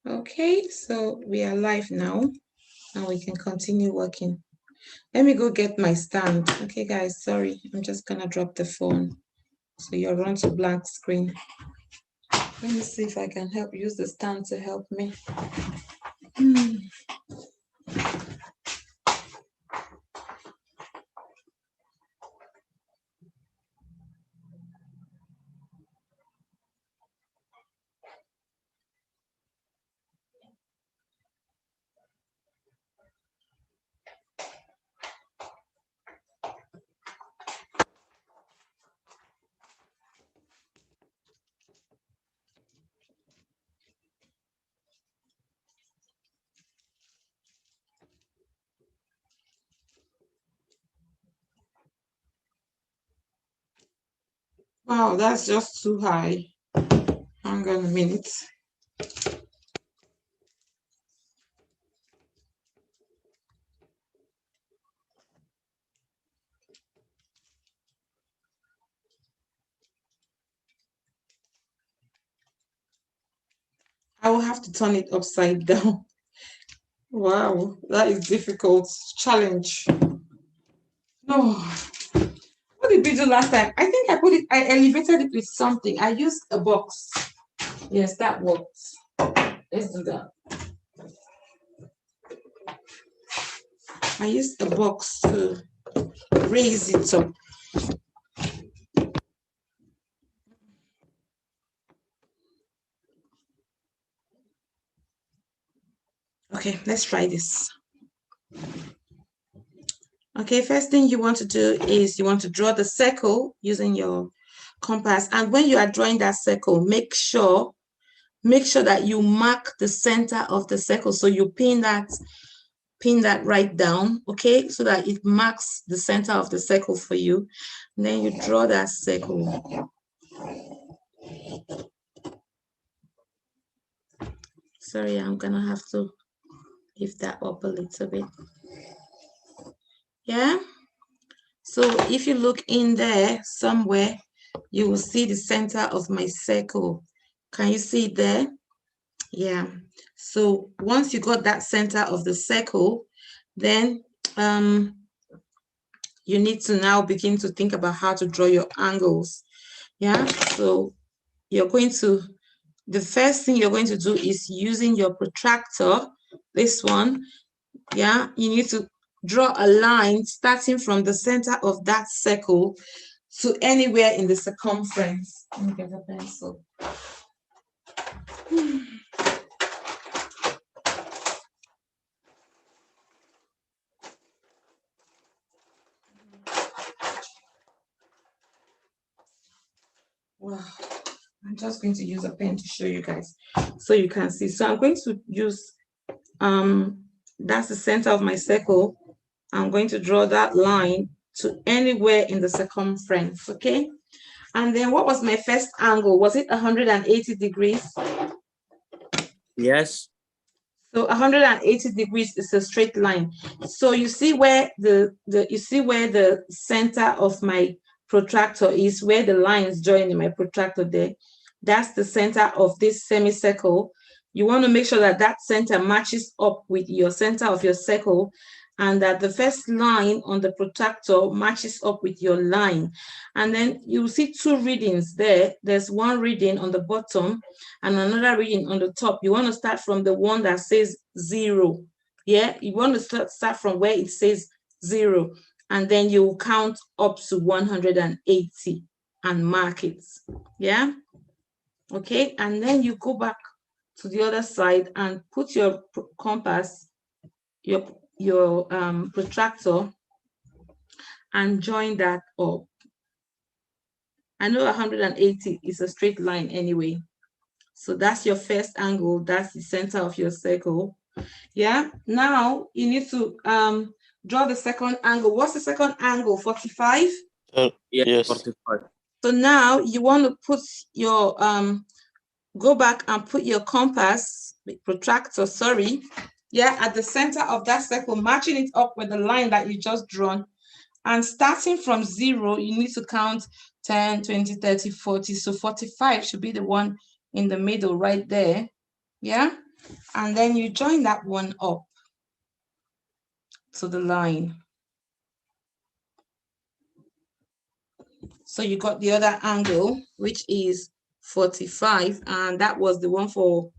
Okay, so we are live now and we can continue working. Let me go get my stand. Okay, guys, sorry. I'm just gonna drop the phone. So you're on to blank screen. Let me see if I can use the stand to help me. Wow, that's just too high. Hang on a minute. I will have to turn it upside down. Wow, that is difficult. Challenge. No. What did we do last time? I think I elevated it with something. I used a box. Yes, that works. Let's do that. I used a box to raise it up. Okay, let's try this. Okay, first thing you want to do is you want to draw the circle using your compass. And when you are drawing that circle, make sure that you mark the center of the circle. So you pin that right down, okay, so that it marks the center of the circle for you. And then you draw that circle. Sorry, I'm gonna have to lift that up a little bit. Yeah, so if you look in there somewhere, you will see the center of my circle. Can you see it there? Yeah. So once you got that center of the circle, then you need to now begin to think about how to draw your angles. Yeah. So the first thing you're going to do is using your protractor, this one. Yeah. You need to draw a line starting from the center of that circle to anywhere in the circumference. Let me get a pencil. Wow. I'm just going to use a pen to show you guys so you can see. So I'm going to use, that's the center of my circle. I'm going to draw that line to anywhere in the circumference, okay? And then what was my first angle? Was it 180 degrees? Yes. So 180 degrees is a straight line. So you see where the center of my protractor is, where the lines join in my protractor there. That's the center of this semicircle. You want to make sure that that center matches up with your center of your circle, and that the first line on the protractor matches up with your line. And then you see two readings there. There's one reading on the bottom and another reading on the top. You want to start from the one that says 0. Yeah, you want to start from where it says 0, and then you count up to 180 and mark it. Yeah. Okay, and then you go back to the other side and put your compass, your protractor, and join that up. I know 180 is a straight line anyway. So that's your first angle. That's the center of your circle. Yeah. Now you need to draw the second angle. What's the second angle? 45? Yes. 45. So now you want to put your go back and put your compass, protractor, sorry, yeah, at the center of that circle, matching it up with the line that you just drawn. And starting from 0, you need to count 10, 20, 30, 40. So 45 should be the one in the middle right there. Yeah. and then you join that one up to the line. So you got the other angle, which is 45, and that was the one for,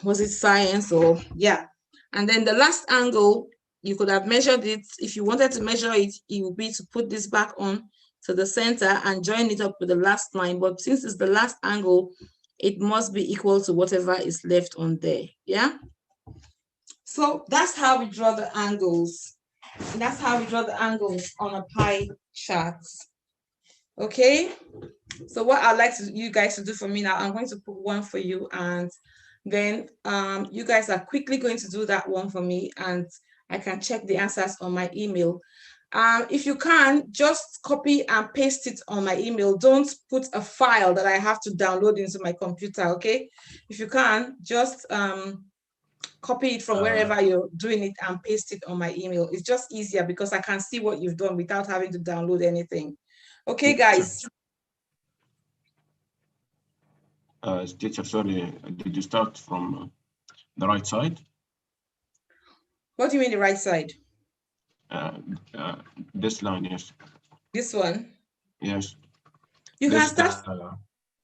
was it science or, yeah. And then the last angle, you could have measured it. If you wanted to measure it, it would be to put this back on to the center and join it up with the last line. But since it's the last angle, it must be equal to whatever is left on there, yeah? So that's how we draw the angles. That's how we draw the angles on a pie chart. Okay, so what I'd like you guys to do for me now, I'm going to put one for you, and then you guys are quickly going to do that one for me, and I can check the answers on my email. If you can, just copy and paste it on my email. Don't put a file that I have to download into my computer, okay? If you can, just copy it from wherever you're doing it and paste it on my email. It's just easier because I can see what you've done without having to download anything. Okay, guys? Teacher, sorry, did you start from the right side? What do you mean the right side? This line, yes. This one? Yes. You can start,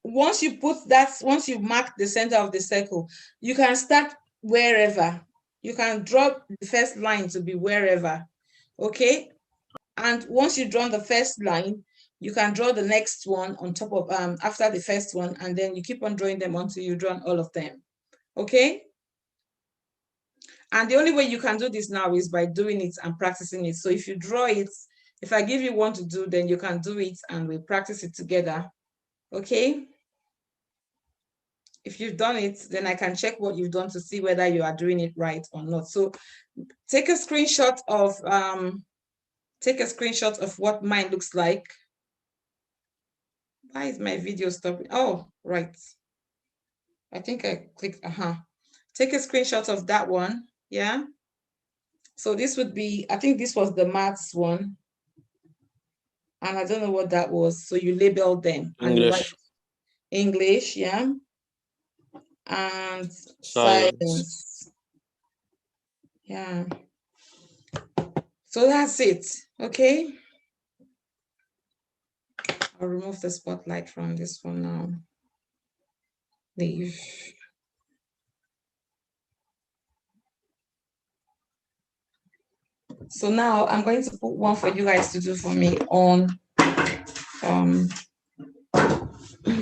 once you put that, once you mark the center of the circle, you can start wherever. You can draw the first line to be wherever, okay? And once you've drawn the first line, you can draw the next one on top of, after the first one, and then you keep on drawing them until you've drawn all of them, okay? And the only way you can do this now is by doing it and practicing it. So if you draw it, if I give you one to do, then you can do it and we practice it together, okay? If you've done it, then I can check what you've done to see whether you are doing it right or not. So take a screenshot of what mine looks like. Why is my video stopping? Oh, right. I think I clicked, Take a screenshot of that one, yeah? So this would be, I think this was the maths one. And I don't know what that was. So you label them. English. And you write English, yeah? And Science. Yeah. So that's it, okay? I'll remove the spotlight from this one now. Leave. So now I'm going to put one for you guys to do for me on the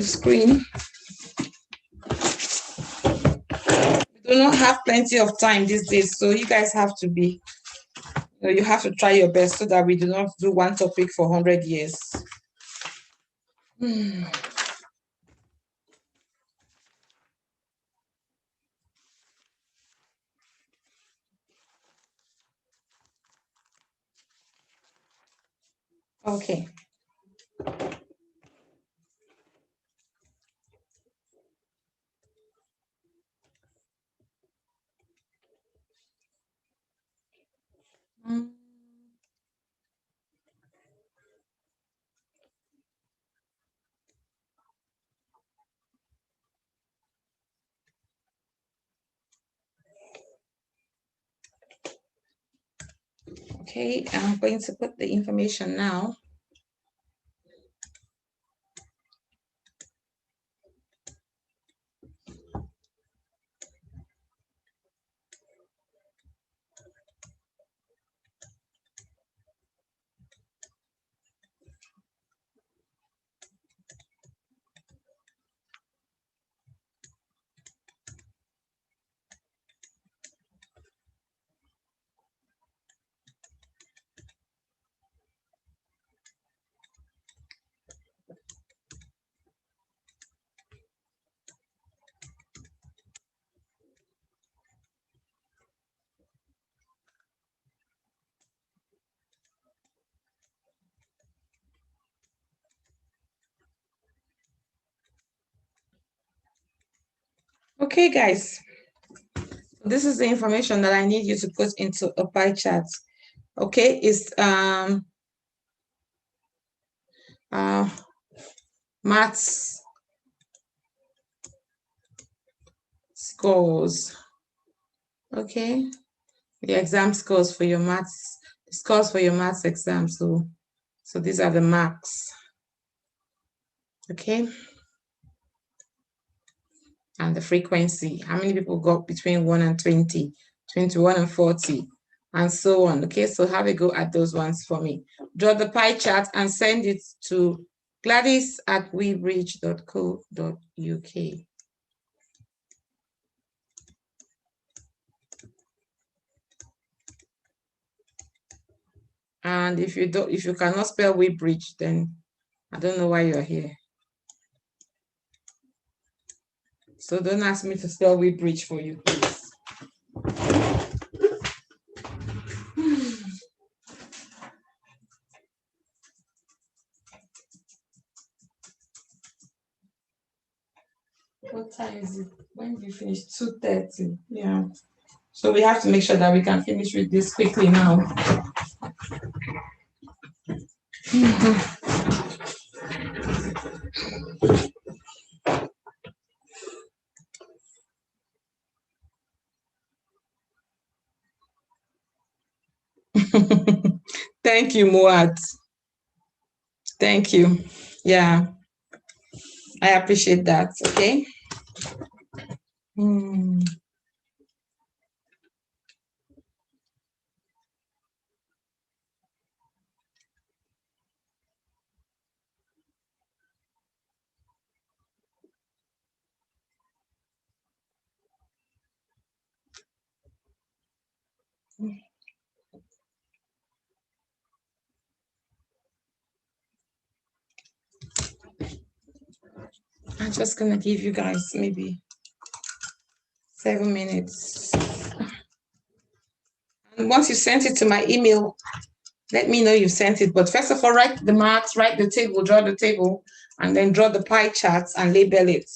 screen. We do not have plenty of time these days, so you guys have to be, you have to try your best so that we do not do one topic for 100 years. Okay. Okay, I'm going to put the information now. Okay, guys. This is the information that I need you to put into a pie chart. Okay, it's maths scores. Okay, the exam scores for your maths, scores for your maths exam. So these are the marks. Okay. And the frequency. How many people got between 1 and 20, 21 and 40, and so on. Okay, so have a go at those ones for me. Draw the pie chart and send it to gladys@webridge.co.uk. And if you cannot spell Weybridge, then I don't know why you're here. So don't ask me to spell Weybridge for you, please. What time is it? When do you finish? 2:30. Yeah. So we have to make sure that we can finish with this quickly now. Thank you, Muad. Thank you. Yeah, I appreciate that. Okay. I'm just gonna give you guys maybe 7 minutes. And once you sent it to my email, let me know you sent it. But first of all, write the marks, write the table, draw the table, and then draw the pie charts and label it.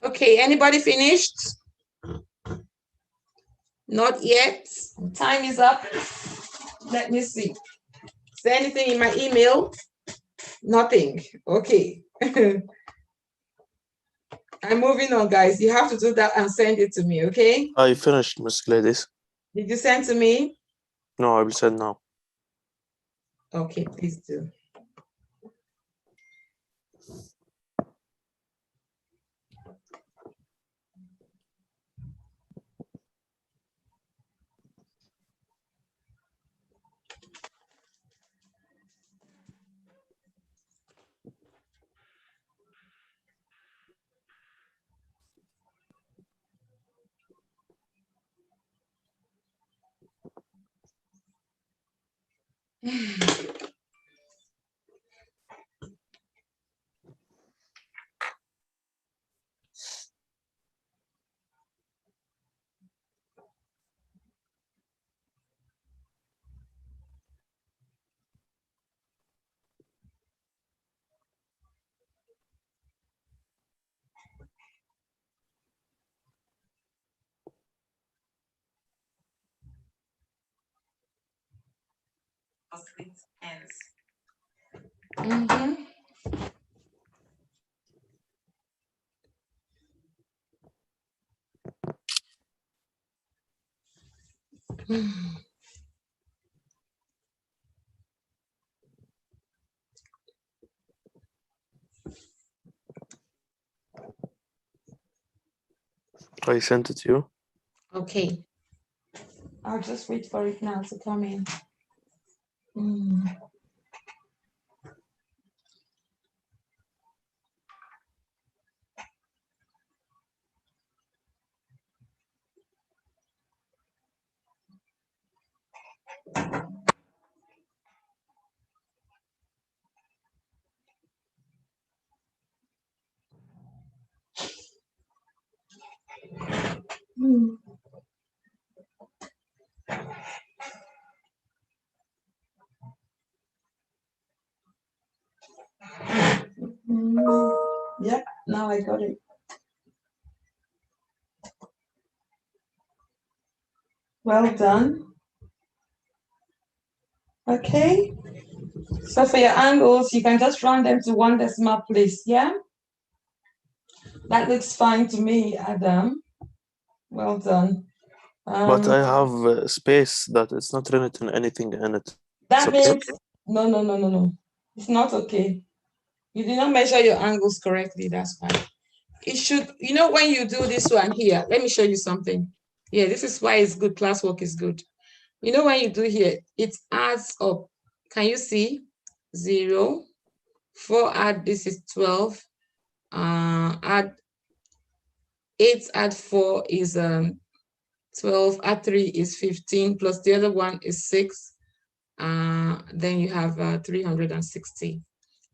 Okay, anybody finished? Not yet. Time is up. Let me see. Is there anything in my email? Nothing. Okay. I'm moving on, guys. You have to do that and send it to me, okay? I finished, Miss Gladys. Did you send to me? No, I will send now. Okay, please do. Mhm. I sent it to you. Okay. I'll just wait for it now to come in. Mm. Mm. Mm. Yep, now I got it. Well done. Okay. So for your angles, you can just round them to 1 decimal place, yeah? That looks fine to me, Adam. Well done. But I have a space that it's not written anything in it. That It's okay? means, no. It's not okay. You did not measure your angles correctly, that's fine. It should, you know, when you do this one here, let me show you something. Yeah, this is why it's good, classwork is good. You know, when you do here, it adds up. Can you see? 0, 4 add this is 12. Add 8 add 4 is 12, add 3 is 15, plus the other one is 6. Then you have 360.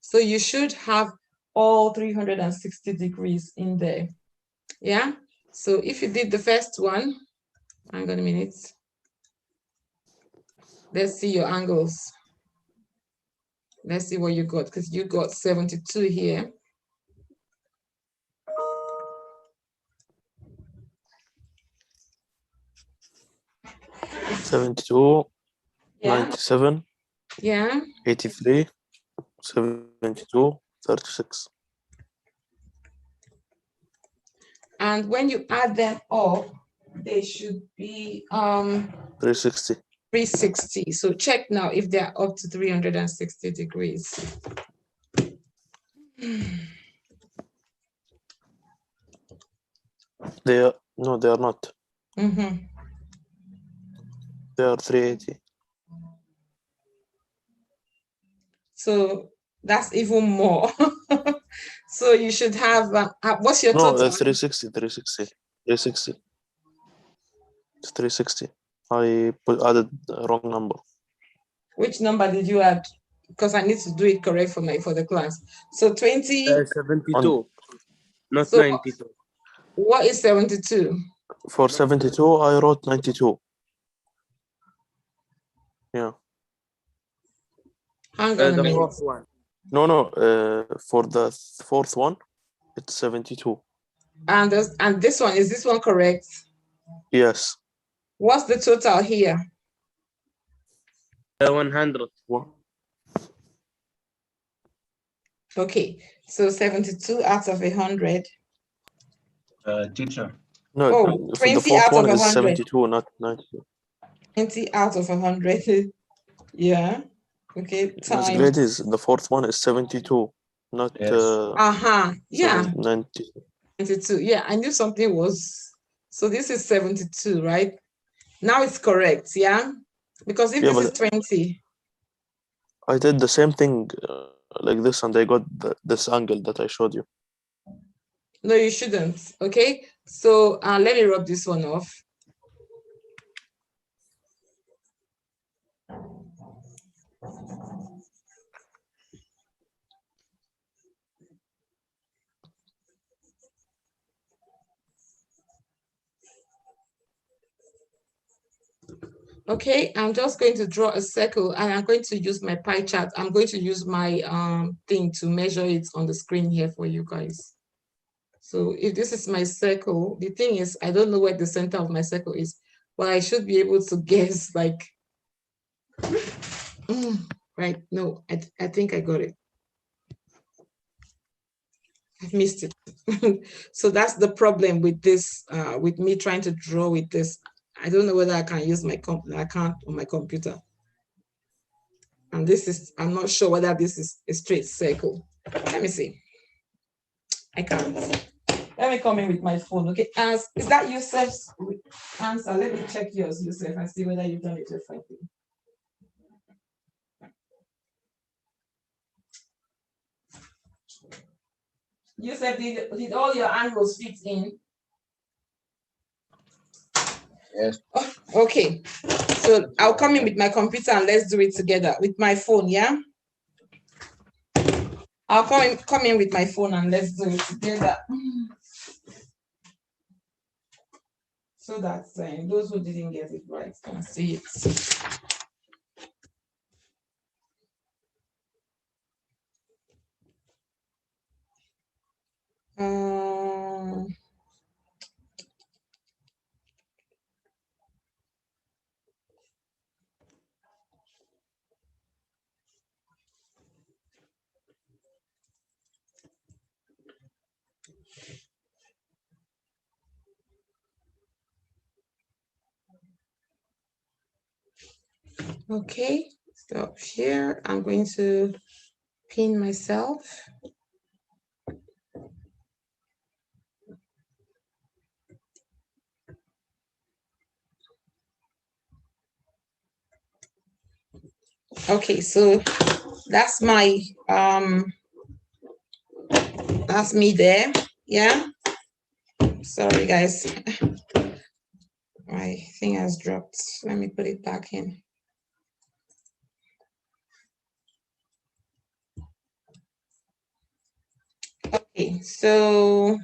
So you should have all 360 degrees in there. Yeah. So if you did the first one, hang on a minute. Let's see your angles. Let's see what you got, because you got 72 here. – 72, Yeah. 97, Yeah. 83, 72, 36. And when you add them up, they should be 360. 360. So check now if they're up to 360 degrees. They are, no, they are not. Mm-hmm. They are 380. So that's even more. So you should have, what's your No, total? 360, 360, 360. It's 360. I added the wrong number. Which number did you add? Because I need to do it correct for the class. So 20. 72, not So 92. what is 72? For 72, I wrote 92. Yeah. Hang on a The minute. fourth one. No. For the fourth one, it's 72. And this one, is this one correct? Yes. What's the total here? 100. What? Okay, so 72 out of 100. Teacher, No, Oh, for the 20 fourth out one of is 100. 72, not 92. 20 out of 100. Yeah. Okay, Miss time. Gladys, the fourth one is 72, not yes. Yeah. 90. 72. Yeah, I knew something was. So this is 72, right? Now it's correct, yeah? Because if Yeah, this is but 20, I did the same thing like this, and I got this angle that I showed you. no, you shouldn't. Okay, so let me rub this one off. Okay, I'm just going to draw a circle and I'm going to use my pie chart. I'm going to use my thing to measure it on the screen here for you guys. So if this is my circle, the thing is, I don't know where the center of my circle is, but I should be able to guess like, right, no, I think I got it. I've missed it. So that's the problem with this, with me trying to draw with this. I don't know whether I can use my I can't on my computer. And this is, I'm not sure whether this is a straight circle. Let me see. I can't. Let me come in with my phone. Okay. Is that Yusuf's answer? Let me check yours, Yusuf, and see whether you've done it differently. Yusuf, did all your angles fit in? Yes. Oh, okay. So I'll come in with my computer and let's do it together with my phone, yeah? I'll come in with my phone and let's do it together. So that those who didn't get it right can see it. Okay, stop here. I'm going to pin myself. Okay, so that's my that's me there. Yeah. Sorry guys. My thing has dropped. Let me put it back in. Okay, so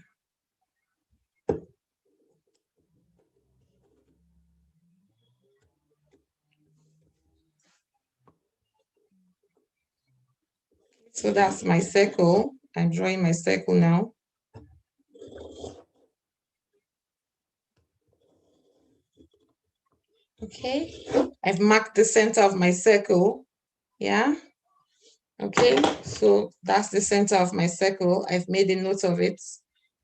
that's my circle. I'm drawing my circle now. Okay, I've marked the center of my circle. Yeah. Okay, so that's the center of my circle. I've made a note of it.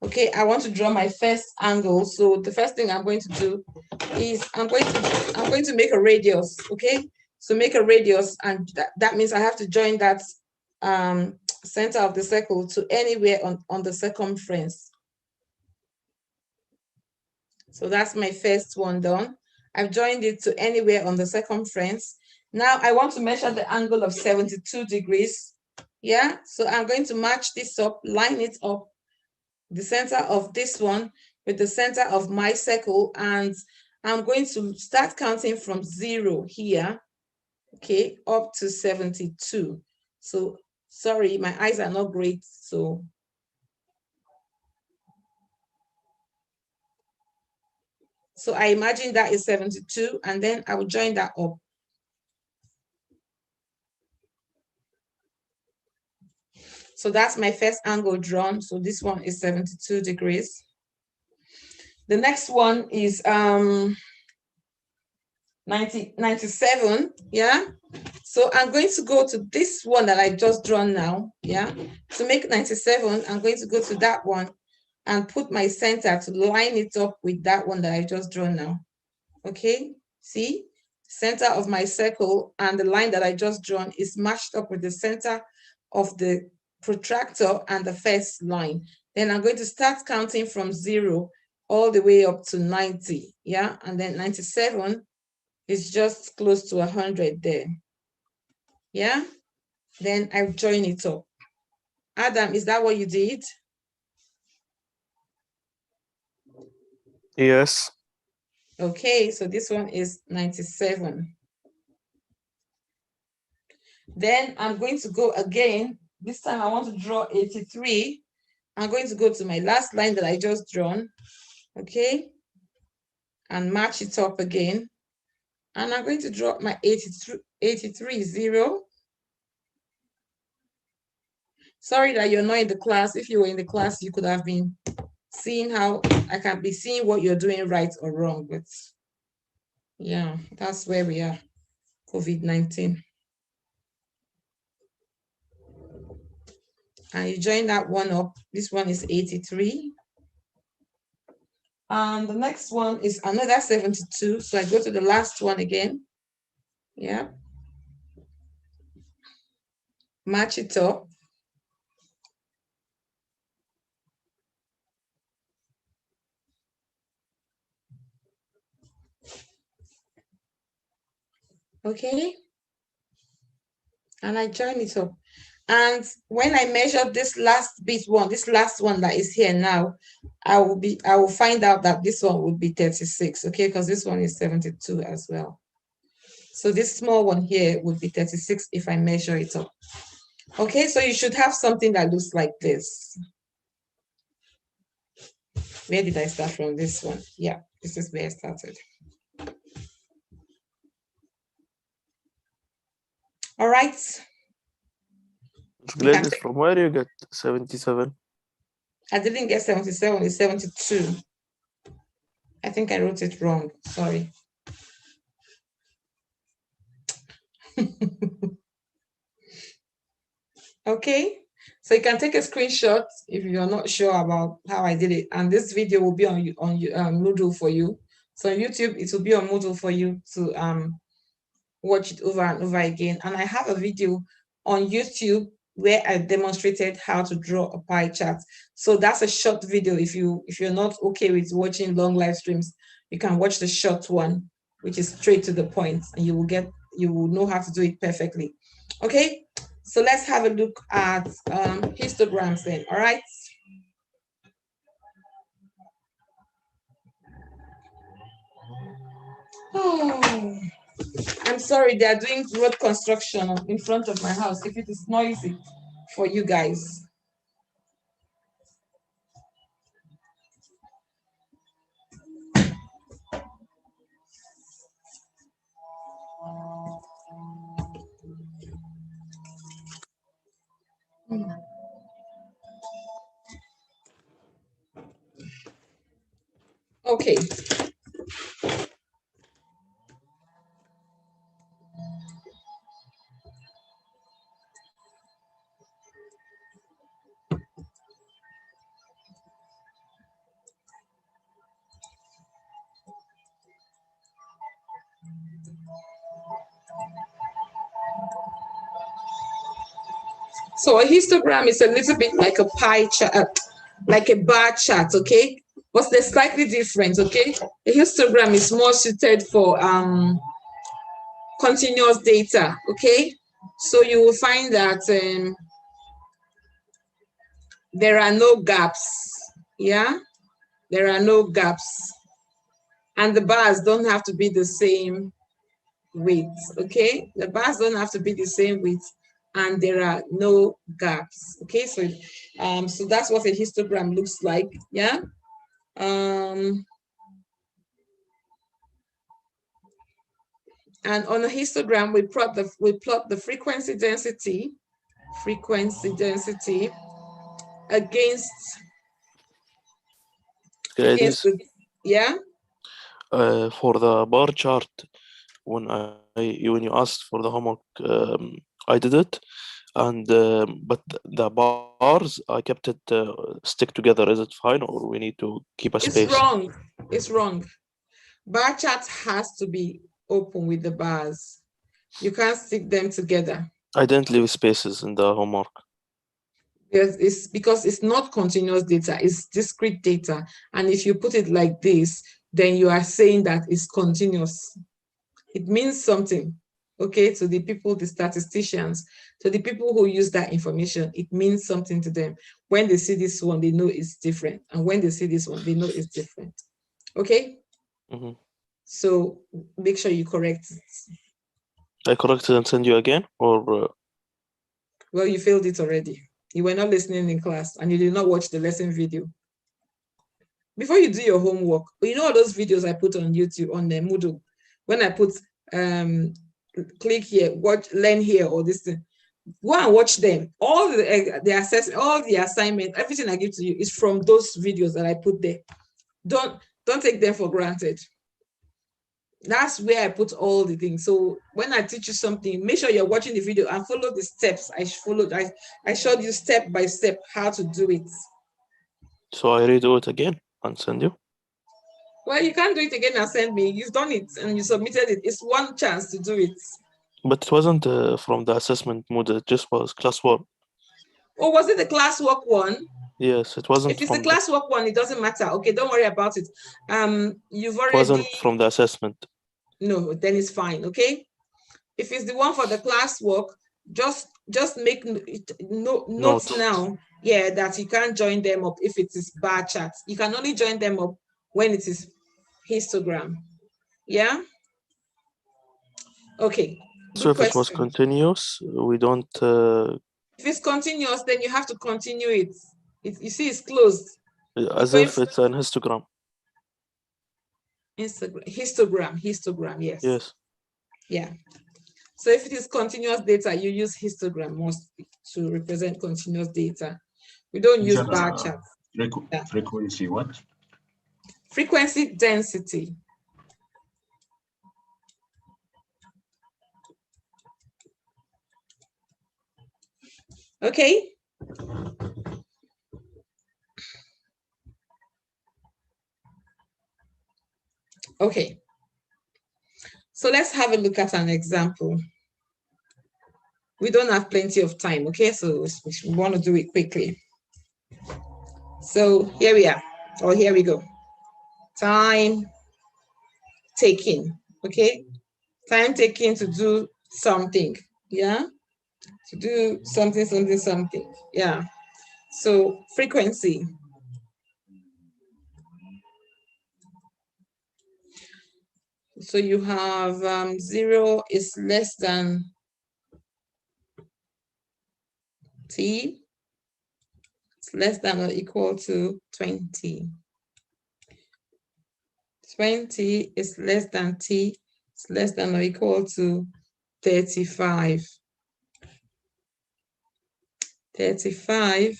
Okay, I want to draw my first angle. So the first thing I'm going to do is I'm going to make a radius. Okay, so make a radius, and that means I have to join that center of the circle to anywhere on the circumference. So that's my first one done. I've joined it to anywhere on the circumference. Now I want to measure the angle of 72 degrees. Yeah, so I'm going to match this up, line it up, the center of this one with the center of my circle, and I'm going to start counting from 0 here, okay, up to 72. So sorry, my eyes are not great, so I imagine that is 72, and then I will join that up. So that's my first angle drawn. So this one is 72 degrees. The next one is 97, yeah? So I'm going to go to this one that I just drawn now, yeah? To make 97, I'm going to go to that one and put my center to line it up with that one that I just drawn now, okay? See, center of my circle and the line that I just drawn is matched up with the center of the protractor and the first line. Then I'm going to start counting from 0 all the way up to 90, yeah? And then 97 is just close to 100 there, yeah? Then I join it up. Adam, is that what you did? Yes. Okay, so this one is 97. Then I'm going to go again. This time I want to draw 83. I'm going to go to my last line that I just drawn, okay? And match it up again. And I'm going to draw my 83, 0. Sorry that you're not in the class. If you were in the class, you could have been seeing how I can be seeing what you're doing right or wrong. But yeah, that's where we are, COVID-19. And you join that one up. This one is 83. And the next one is another 72. So I go to the last one again. Yeah. Match it up. Okay. And I join it up. And when I measure this last bit one, this last one that is here now, I will find out that this one would be 36, okay? Because this one is 72 as well. So this small one here would be 36 if I measure it up. Okay, so you should have something that looks like this. Where did I start from? This one? Yeah, this is where I started. All right. Gladys, from where you get 77? I didn't get 77, it's 72. I think I wrote it wrong, sorry. Okay, so you can take a screenshot if you're not sure about how I did it. And this video will be on Moodle for you. So on YouTube, it will be on Moodle for you to watch it over and over again. And I have a video on YouTube where I demonstrated how to draw a pie chart. So that's a short video. If you're not okay with watching long live streams, you can watch the short one, which is straight to the point, and you will know how to do it perfectly. Okay, so let's have a look at histograms then. All right. Oh, I'm sorry, they are doing road construction in front of my house. If it is noisy for you guys. Okay. So a histogram is a little bit like a pie chart, like a bar chart, okay? But they're slightly different, okay? A histogram is more suited for continuous data, okay? So you will find that there are no gaps, yeah? There are no gaps. And the bars don't have to be the same width, okay? The bars don't have to be the same width, and there are no gaps, okay? So so that's what a histogram looks like, yeah? And on a histogram, we plot the frequency density against Gladys, Yeah. For the bar chart, when you asked for the homework, I did it, and but the bars I kept it stick together. Is it fine, or we need to keep a It's space? wrong. It's wrong. Bar chart has to be open with the bars. You can't stick them together. I didn't leave spaces in the homework. Yes, it's because it's not continuous data, it's discrete data. And if you put it like this, then you are saying that it's continuous. It means something, okay, to the people, the statisticians, to the people who use that information, it means something to them. When they see this one, they know it's different. And when they see this one, they know it's different. Okay? Mm-hmm. So make sure you correct it. I corrected and send you again, or Well, you failed it already. You were not listening in class and you did not watch the lesson video. Before you do your homework, you know all those videos I put on YouTube, on the Moodle, when I put click here, watch, learn here, or this thing, go and watch them. All the assessment, all the assignment, everything I give to you is from those videos that I put there. Don't take them for granted. That's where I put all the things. So when I teach you something, make sure you're watching the video and follow the steps I followed. I showed you step by step how to do it. so I redo it again and send you. Well, you can't do it again and send me. You've done it and you submitted it. It's one chance to do it. But it wasn't from the assessment mode. It just was classwork. Or was it the classwork one? Yes, it wasn't If it's the from the. classwork one, it doesn't matter. Okay, don't worry about it. You've It already. wasn't from the assessment. No, then it's fine. Okay. If it's the one for the classwork, just make notes Note. now. Yeah, that you can't join them up if it is bar chart. You can only join them up when it is histogram. Yeah. Okay. So Good if it was question. continuous, we don't. If it's continuous, then you have to continue it. You see, it's closed. As if it's an histogram. Histogram, yes. Yes. Yeah. So if it is continuous data, you use histogram mostly to represent continuous data. We don't use bar charts. Frequency what? Frequency density. Okay. Okay. So let's have a look at an example. We don't have plenty of time, okay? So we want to do it quickly. So here we are, or here we go. Time taking, okay? Time taking to do something, yeah? To do something, yeah. So frequency. So you have 0 is less than t, it's less than or equal to 20. 20 is less than t, it's less than or equal to 35. 35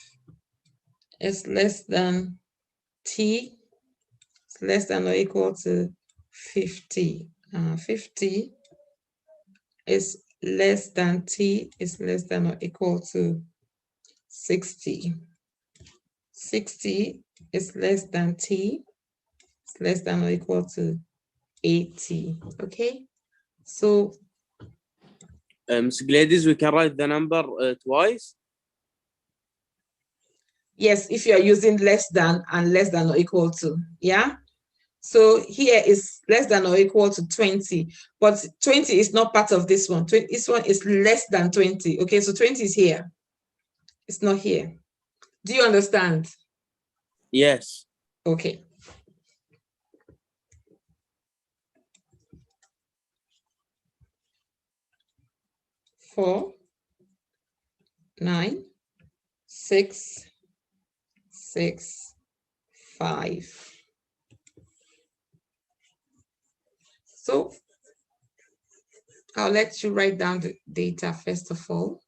is less than t, it's less than or equal to 50. 50 is less than t, is less than or equal to 60. 60 is less than t, it's less than or equal to 80. Okay, so Ms. Gladys, we can write the number twice. yes, if you are using less than and less than or equal to, yeah. So here is less than or equal to 20, but 20 is not part of this one. This one is less than 20. Okay, so 20 is here. It's not here. Do you understand? Yes. Okay. Four, 9, 6, 6, 5. So I'll let you write down the data first of all.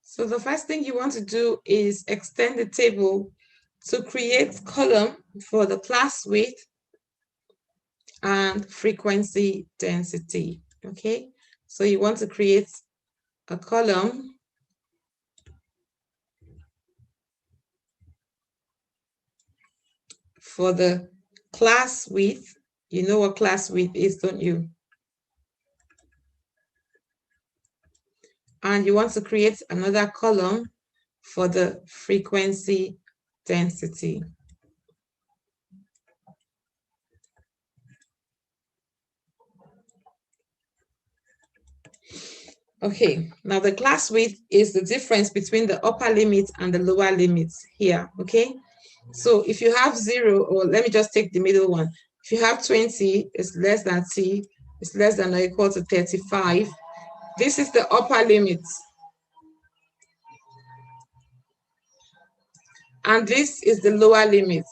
So the first thing you want to do is extend the table to create column for the class width and frequency density. Okay, so you want to create a column for the class width. You know what class width is, don't you? And you want to create another column for the frequency density. Okay, now the class width is the difference between the upper limit and the lower limits here, okay? So if you have 0, or let me just take the middle one. If you have 20, it's less than T, it's less than or equal to 35. This is the upper limit. And this is the lower limit.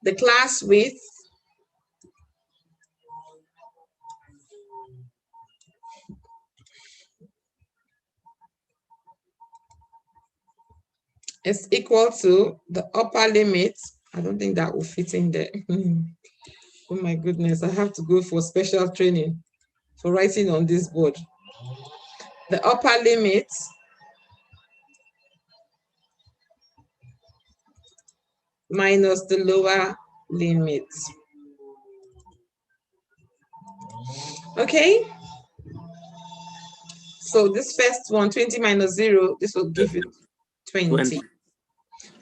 The class width is equal to the upper limit. I don't think that will fit in there. Oh my goodness, I have to go for special training for writing on this board. The upper limit minus the lower limit. Okay, so this first one, 20 minus 0, this will give you 20.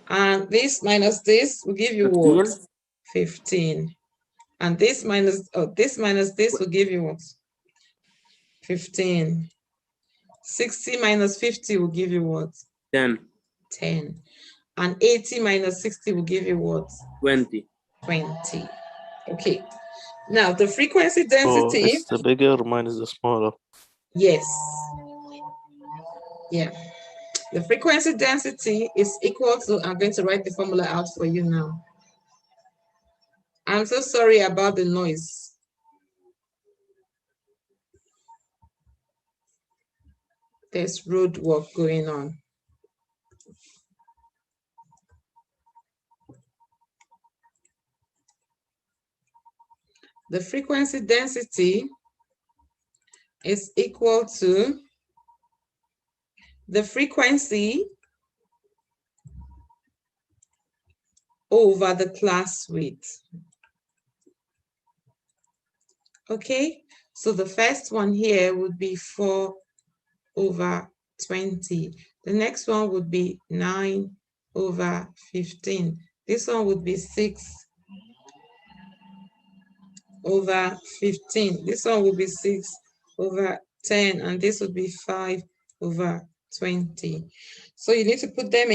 And this minus this will give you what? 15. And this minus this will give you what? 15. 60 minus 50 will give you what? 10. 10. And 80 minus 60 will give you what? 20. 20. Okay. Now the frequency So density. it's the bigger minus the smaller. Yes. Yeah. The frequency density is equal to, I'm going to write the formula out for you now. I'm so sorry about the noise. There's road work going on. The frequency density is equal to the frequency over the class width. Okay, so the first one here would be 4 over 20. The next one would be 9 over 15. This one would be 6 over 15. This one would be 6 over 10, and this would be 5 over 20. So you need to put them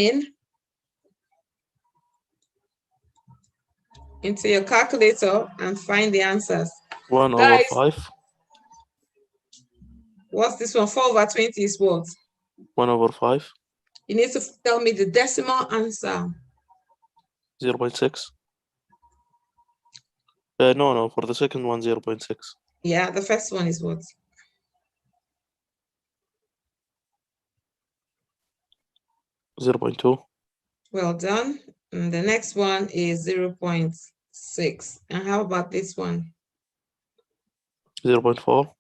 into your calculator and find the answers. 1 Guys, over 5. What's this one? 4 over 20 is what? 1 over 5. You need to tell me the decimal answer. 0.6. No, for the second one, 0.6. Yeah, the first one is what? 0.2. Well done. And the next one is 0.6. And how about this one? 0.4.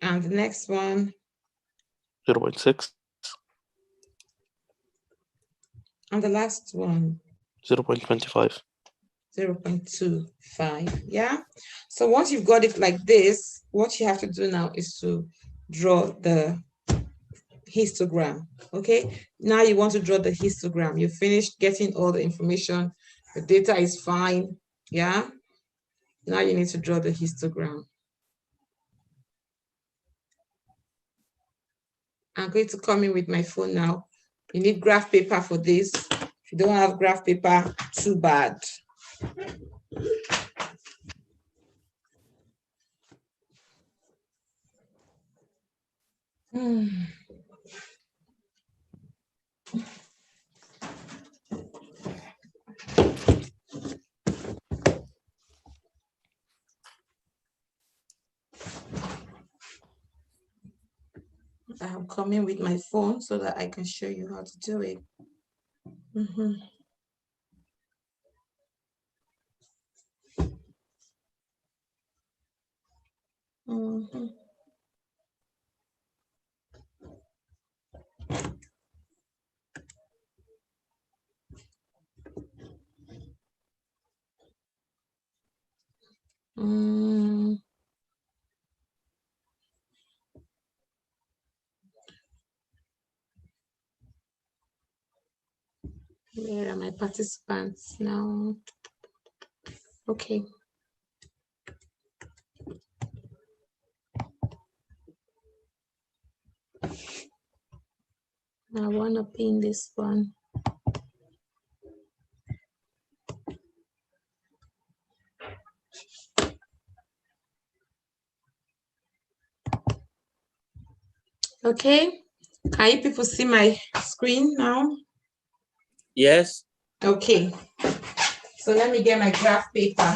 And the next one? 0.6. And the last one? 0.25. 0.25. Yeah. So once you've got it like this, what you have to do now is to draw the histogram. Okay. Now you want to draw the histogram. You finished getting all the information. The data is fine. Yeah. Now you need to draw the histogram. I'm going to come in with my phone now. You need graph paper for this. If you don't have graph paper, too bad. come in with my phone so that I can show you how to do it. Where are my participants now? Okay. I want to pin this one. Okay. Can you people see my screen now? Yes. Okay. So let me get my graph paper.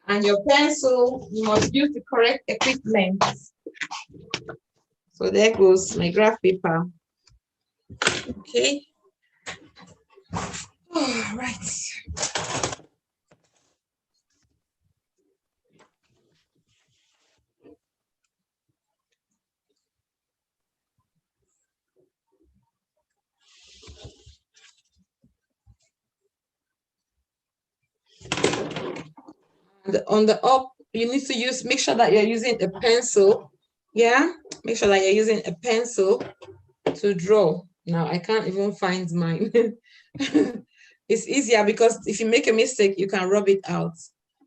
And your pencil, you must use the correct equipment. So there goes my graph paper. Okay. All right. And on the up, you need to make sure that you're using a pencil. Yeah, make sure that you're using a pencil to draw. Now I can't even find mine. It's easier because if you make a mistake, you can rub it out.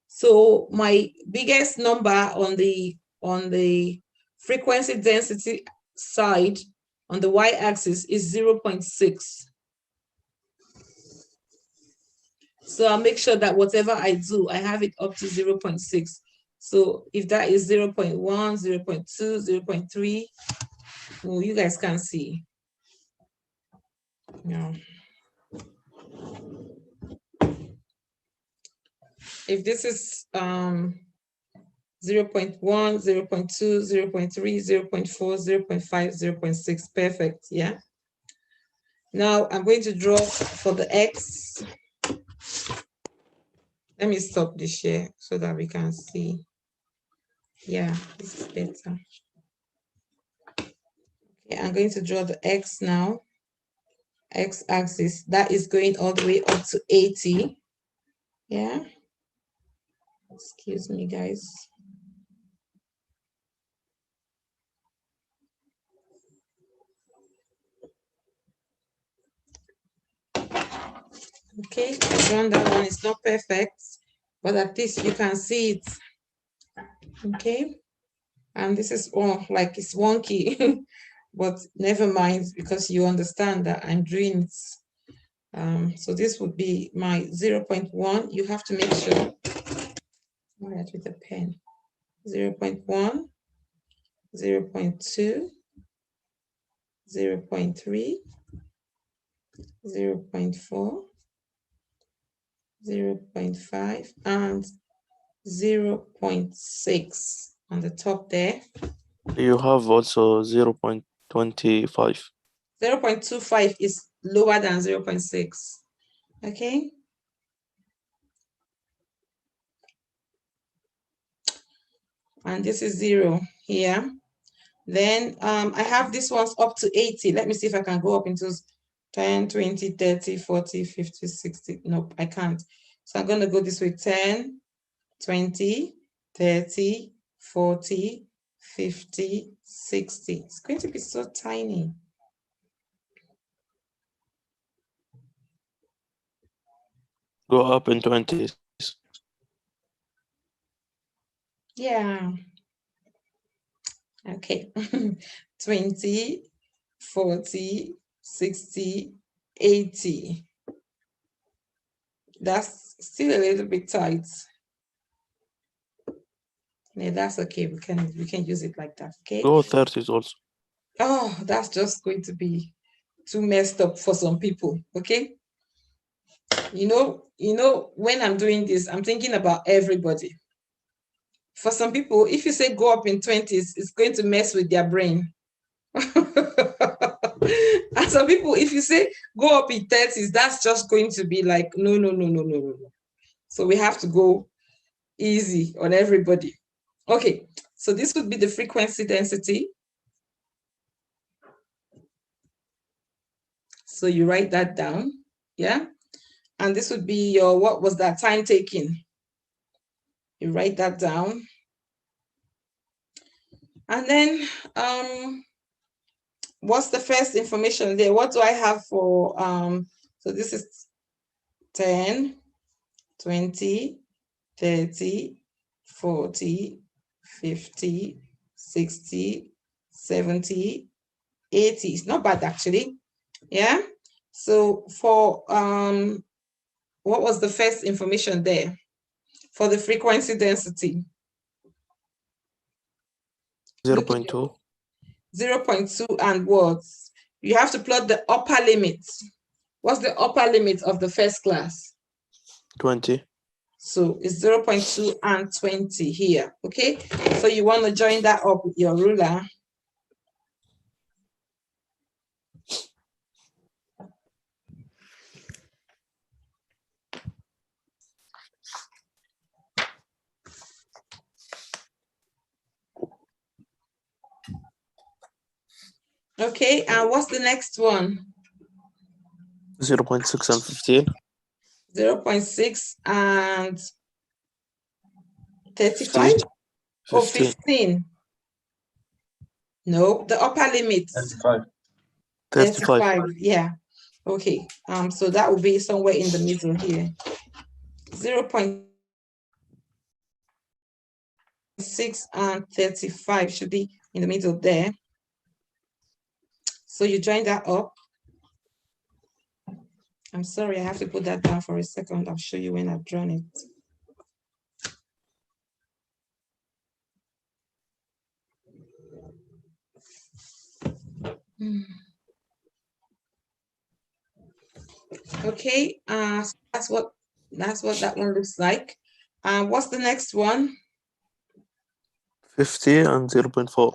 So my biggest number on the frequency density side on the y-axis is 0.6. So I'll make sure that whatever I do, I have it up to 0.6. So if that is 0.1, 0.2, 0.3, well, you guys can see. No. If this is 0.1, 0.2, 0.3, 0.4, 0.5, 0.6, perfect, yeah? Now I'm going to draw for the X. Let me stop the share so that we can see. Yeah, this is better. Okay, I'm going to draw the X now. X-axis, that is going all the way up to 80. Yeah. Excuse me, guys. Okay, I've drawn that one. It's not perfect, but at least you can see it. Okay. And this is like it's wonky, but never mind because you understand that I'm doing it. So this would be my 0.1. You have to make sure. Write with a pen. 0.1, 0.2, 0.3, 0.4, 0.5, and 0.6 on the top there. You have also 0.25. 0.25 is lower than 0.6. Okay. And this is 0 here. Then I have this one's up to 80. Let me see if I can go up into 10, 20, 30, 40, 50, 60. Nope, I can't. So I'm going to go this way. 10, 20, 30, 40, 50, 60. It's going to be so tiny. Go up in 20s. Yeah. Okay. 20, 40, 60, 80. That's still a little bit tight. Yeah, that's okay. We can use it like that. Okay. Go 30s also. Oh, that's just going to be too messed up for some people. Okay. when I'm doing this, I'm thinking about everybody. For some people, if you say go up in 20s, it's going to mess with their brain. And some people, if you say go up in 30s, that's just going to be like, no, no, no, no, no, no, no. So we have to go easy on everybody. Okay, so this would be the frequency density. So you write that down, yeah? And this would be your, what was that, time taking? You write that down. And then, what's the first information there? What do I have for, so this is 10, 20, 30, 40, 50, 60, 70, 80. It's not bad actually. Yeah. So for what was the first information there for the frequency density? 0.2. 0.2 and what? You have to plot the upper limit. What's the upper limit of the first class? 20. So it's 0.2 and 20 here, okay? So you want to join that up with your ruler. Okay, and what's the next one? 0.6 and 15. 0.6 and 35 or 15? No, the upper limit. 35, yeah. Okay, so that will be somewhere in the middle here. 0.6 and 35 should be in the middle there. So you join that up. I'm sorry, I have to put that down for a second. I'll show you when I've drawn it. Okay, so that's what that one looks like. What's the next one? 50 and 0.4.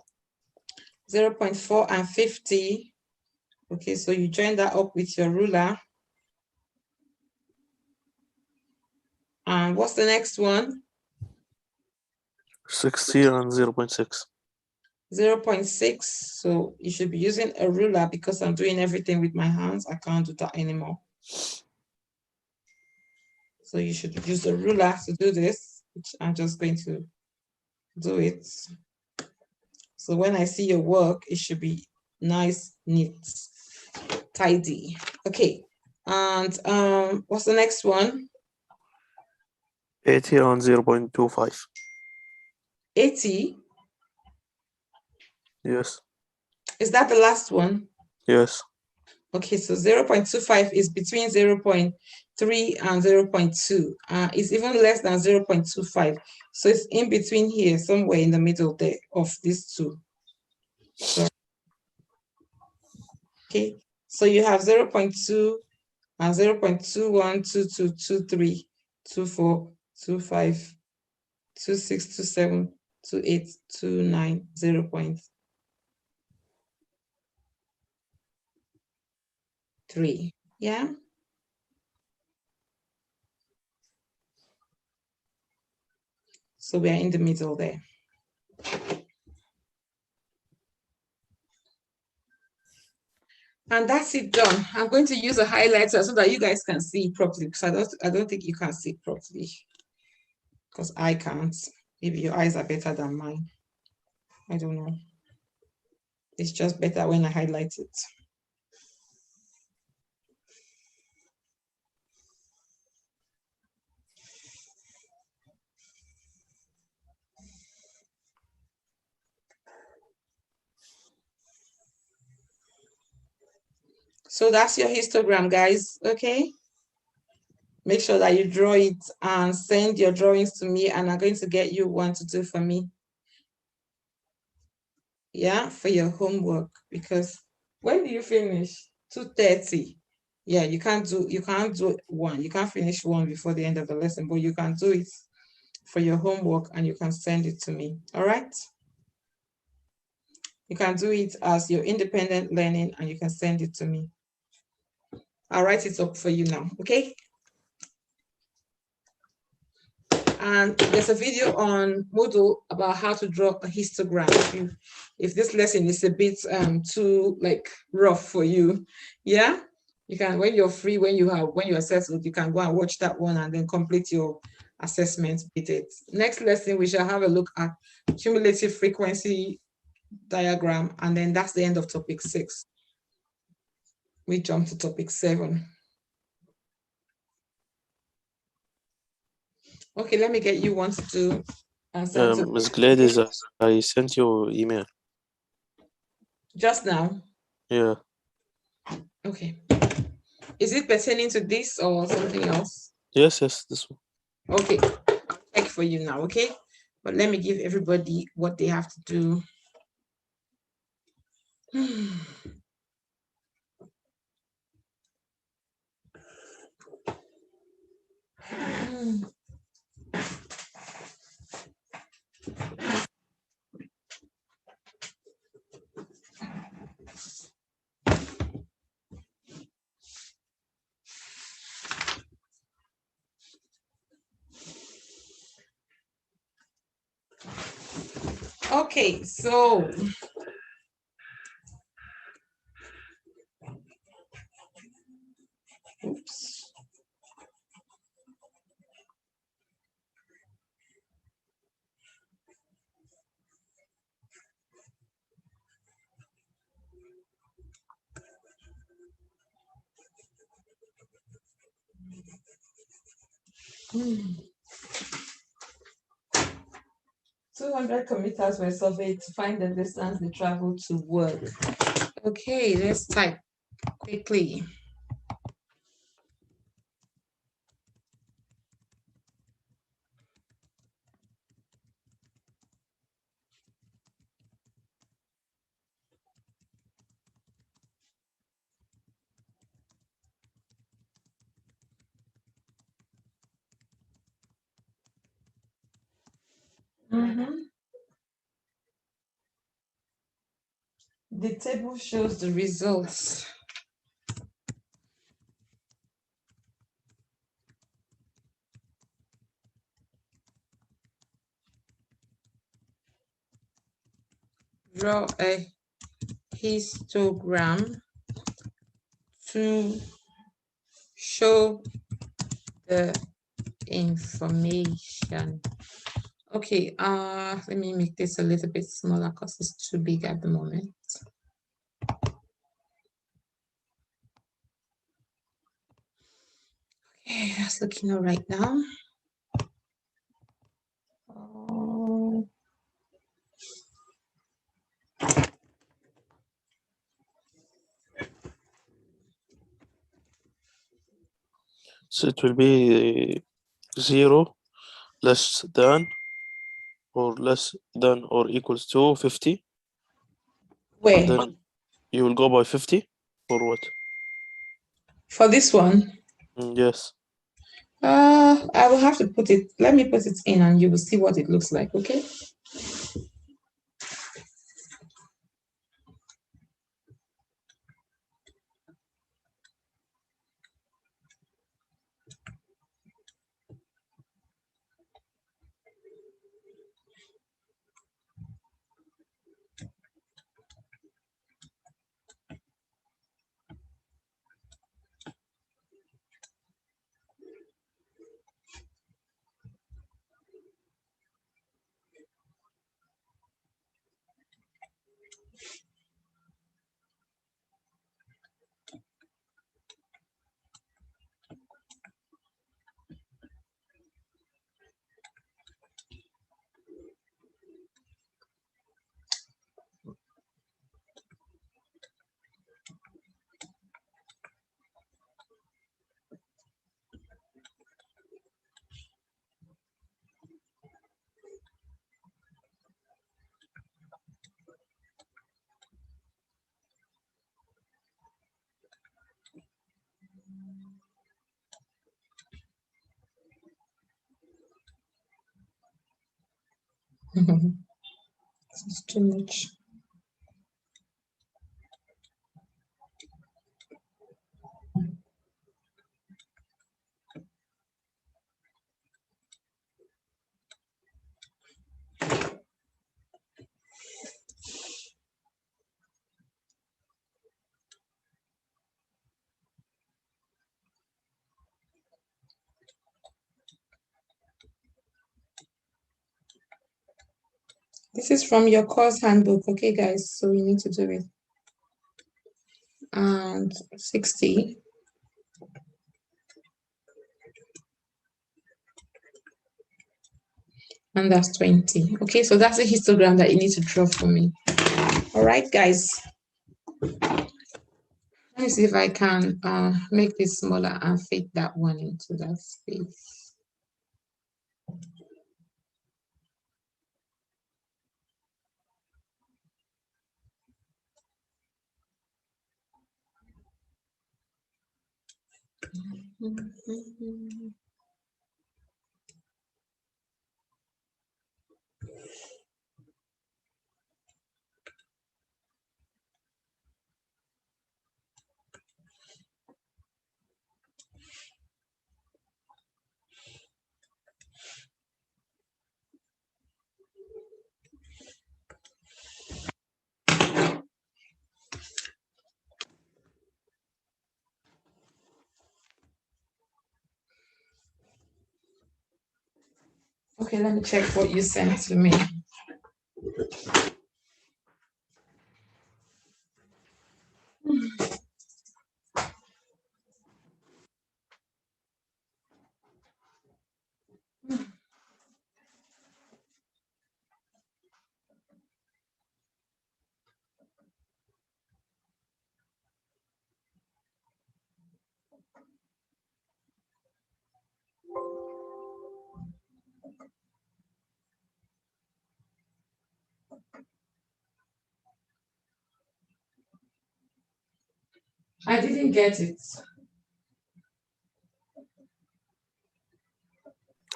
0.4 and 50. Okay, so you join that up with your ruler. And what's the next one? 60 and 0.6. 0.6. So you should be using a ruler because I'm doing everything with my hands. I can't do that anymore. So you should use a ruler to do this, which I'm just going to do it. So when I see your work, it should be nice, neat, tidy. Okay. And what's the next one? 80 and 0.25. 80? Yes. Is that the last one? Yes. Okay, so 0.25 is between 0.3 and 0.2. It's even less than 0.25. So it's in between here, somewhere in the middle there of these two. So, okay, so you have 0.2 and 0.21, 22, 23, 24, 25, 26, 27, 28, 29, 0.3. Yeah. So we are in the middle there. And that's it done. I'm going to use a highlighter so that you guys can see it properly, because I don't think you can see it properly, because I can't. Maybe your eyes are better than mine. I don't know. It's just better when I highlight it. So that's your histogram, guys, okay? Make sure that you draw it and send your drawings to me, and I'm going to get you one to do for me. Yeah, for your homework, because when do you finish? 2:30. Yeah, you can't do one. You can't finish one before the end of the lesson, but you can do it for your homework and you can send it to me. All right. You can do it as your independent learning and you can send it to me. I'll write it up for you now, okay? And there's a video on Moodle about how to draw a histogram. If this lesson is a bit too like rough for you, yeah, you can, when you're free, when you're settled, you can go and watch that one and then complete your assessment with it. Next lesson, we shall have a look at cumulative frequency diagram, and then that's the end of topic 6. We jump to topic 7. Okay, let me get you one to do. Ms. Gladys, I sent you email. Just now? Yeah. Okay. Is it pertaining to this or something else? Yes, this one. Okay, I'll check for you now, okay? But let me give everybody what they have to do. Okay, so oops. Hmm. 200 commuters were surveyed to find the distance they traveled to work. Okay, let's type quickly. The table shows the results. Draw a histogram to show the information. Okay, let me make this a little bit smaller because it's too big at the moment. Okay, that's looking all right now. So it will be 0 less than or equals to 50. Where? And then you will go by 50 or what? For this one? Yes. I will have to put it, let me put it in and you will see what it looks like, okay? It's too much. This is from your course handbook, okay, guys? So we need to do it. And 60. And that's 20. Okay, so that's a histogram that you need to draw for me. All right, guys. Let me see if I can make this smaller and fit that one into that space. Okay, let me check what you sent to me. I didn't get it.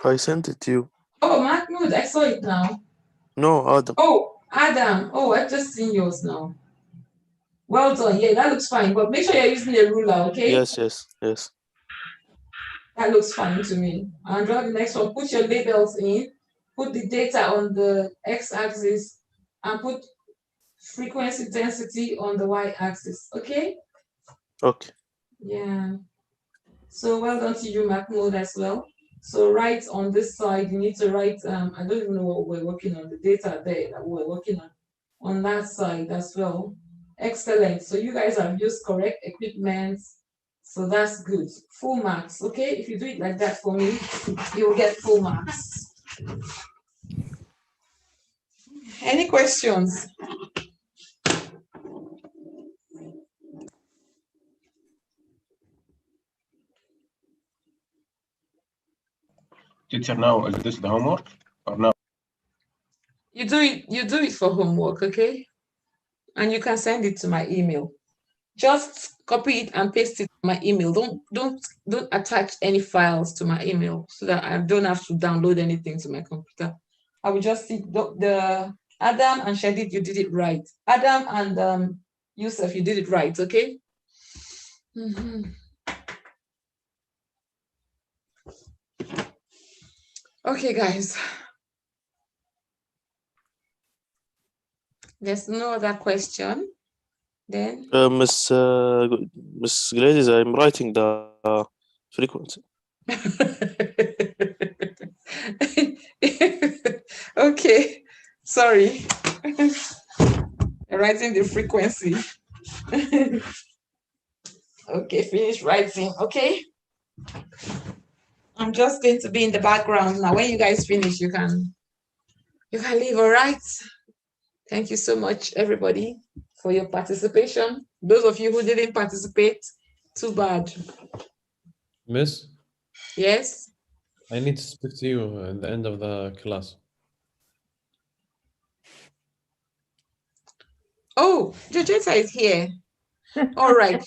I sent it to you. Oh, Mahmoud, I saw it now. No, Adam. Oh, Adam. Oh, I've just seen yours now. Well done. Yeah, that looks fine. But make sure you're using a ruler, okay? Yes. That looks fine to me. And draw the next one. Put your labels in. Put the data on the x-axis and put frequency density on the y-axis. Okay? Okay. Yeah. So well done to you, Mahmoud, as well. So right on this side, you need to write, I don't even know what we're working on, the data there that we're working on that side as well. Excellent. So you guys have used correct equipment. So that's good. Full marks, okay? If you do it like that for me, you'll get full marks. Any questions? Teacher, now is this the homework or no? You do it for homework, okay? And you can send it to my email. Just copy it and paste it to my email. Don't attach any files to my email so that I don't have to download anything to my computer. I will just see the Adam and Shadid, you did it right. Adam and Yusuf, you did it right, okay? Okay, guys. There's no other question. Then Miss Gladys, I'm writing the frequency. Okay, sorry. Writing the frequency. Okay, finish writing, okay? I'm just going to be in the background now. When you guys finish, you can leave, all right? Thank you so much, everybody, for your participation. Those of you who didn't participate, too bad. Miss? Yes? I need to speak to you at the end of the class. Oh, Georgetta is here. All right.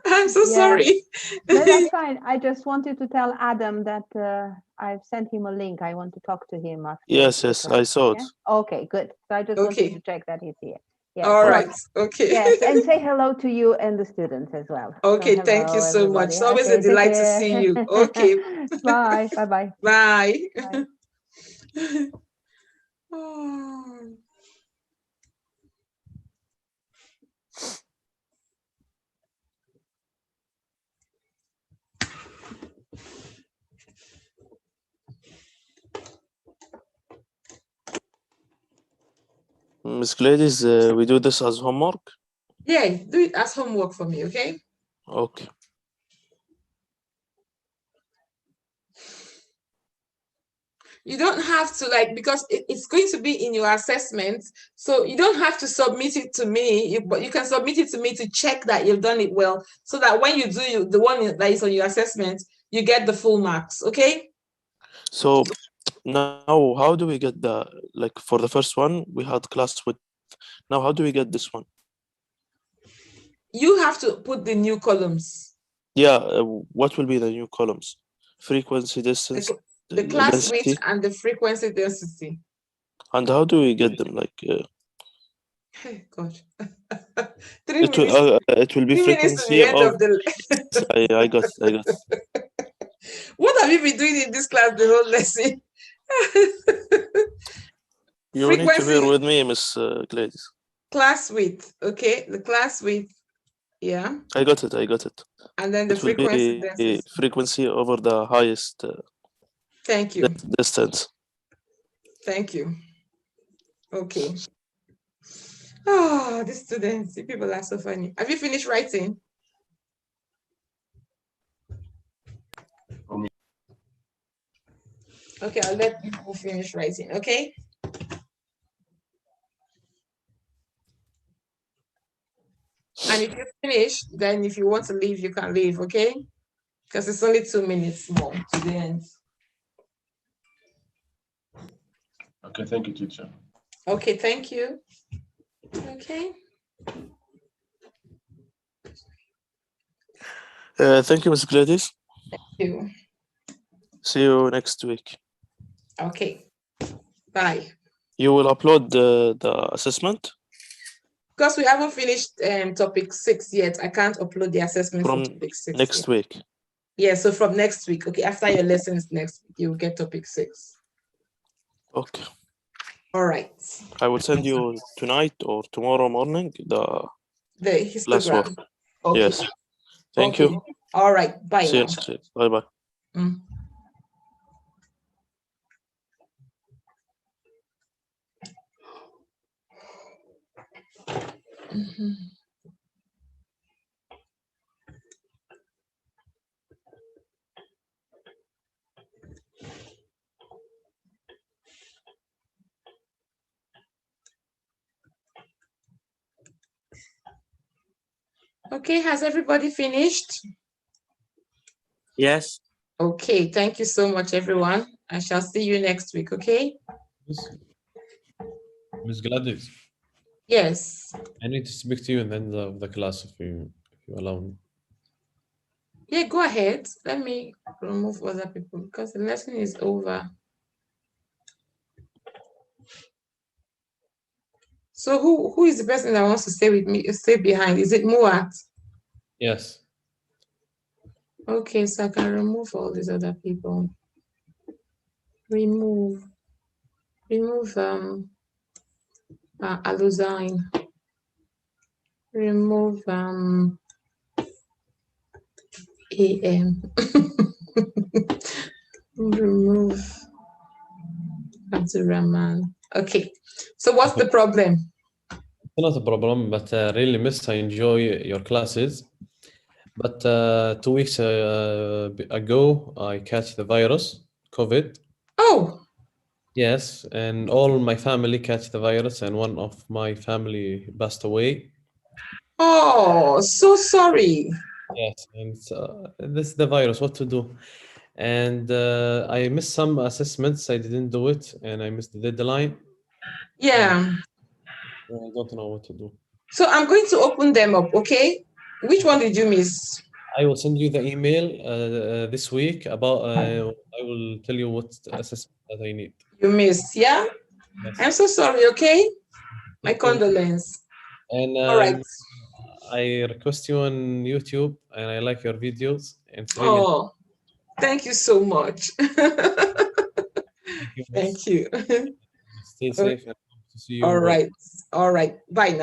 I'm so Yeah. sorry. No, that's fine. I just wanted to tell Adam that I've sent him a link. I want to talk to him after. Yes, the yes, class, I saw it. yeah? Okay, good. So I just Okay. wanted to check that he's here. Yes. All so- right. Okay. Yes, and say hello to you and the students as well. So Okay, thank you hello, so much. everybody. It's always a Okay, take delight to care. see you. Okay. Bye. Bye-bye. Bye. Bye. Oh. Miss Gladys, we do this as homework? Yeah, do it as homework for me, okay? Okay. You don't have to because it's going to be in your assessment. So you don't have to submit it to me, but you can submit it to me to check that you've done it well, so that when you do the one that is on your assessment, you get the full marks, okay? So now how do we get for the first one, we had class with, now how do we get this one? You have to put the new columns. Yeah, what will be the new columns? Frequency, distance, The class density. width and the frequency density. And how do we get them? Hey, God. 3 minutes. It will be 3 minutes to the frequency end of of the. I got it. What have you been doing in this class the whole lesson? You need to bear with me, Miss Gladys. Class width, okay? The class width, yeah. I got it. And then the It will frequency be density. frequency over the highest Thank you. distance. Thank you. Okay. Oh, the students, the people are so funny. Have you finished writing? Okay, I'll let people finish writing, okay? And if you finish, then if you want to leave, you can leave, okay? Because it's only 2 minutes more to the end. Okay, thank you, teacher. Okay, thank you. Okay. Thank you, Miss Gladys. Thank you. See you next week. Okay. Bye. You will upload the assessment? Because we haven't finished topic 6 yet, I can't upload the assessment From for topic 6 next yet. week. Yeah, so from next week, okay, after your lessons next week, you'll get topic 6. Okay. All right. I will send you tonight or tomorrow morning the histogram. work. Okay. Yes. Thank Okay. you. All right. Bye See you now. next week. Bye-bye. Mm. Mhm. Okay, has everybody finished? Yes. Okay, thank you so much, everyone. I shall see you next week, okay? Miss Gladys, Yes. I need to speak to you in the end of the class if you allow me. Yeah, go ahead. Let me remove other people because the lesson is over. So who is the person that wants to stay with me, stay behind? Is it Muat? Yes. Okay, so I can remove all these other people. Remove Aluzine. Remove AM. Remove Abdurrahman. Okay, so what's the problem? It's not a problem, but really miss, I enjoy your classes. But 2 weeks ago, I catch the virus, COVID. Oh. Yes, and all my family catch the virus, and one of my family passed away. Oh, so sorry. Yes, and this is the virus, what to do? And I missed some assessments, I didn't do it, and I missed the deadline. Yeah. I don't know what to do. So I'm going to open them up, okay? Which one did you miss? I will send you the email this week about. I will tell you what assessment that I need. You missed, yeah? Yes. I'm so sorry, okay? My Thank you. condolence. And All right. I request you on YouTube, and I like your videos. And it's really Oh, thank you so much. thank you. Thank you. Stay safe and hope to see you. All right. All right. Bye now.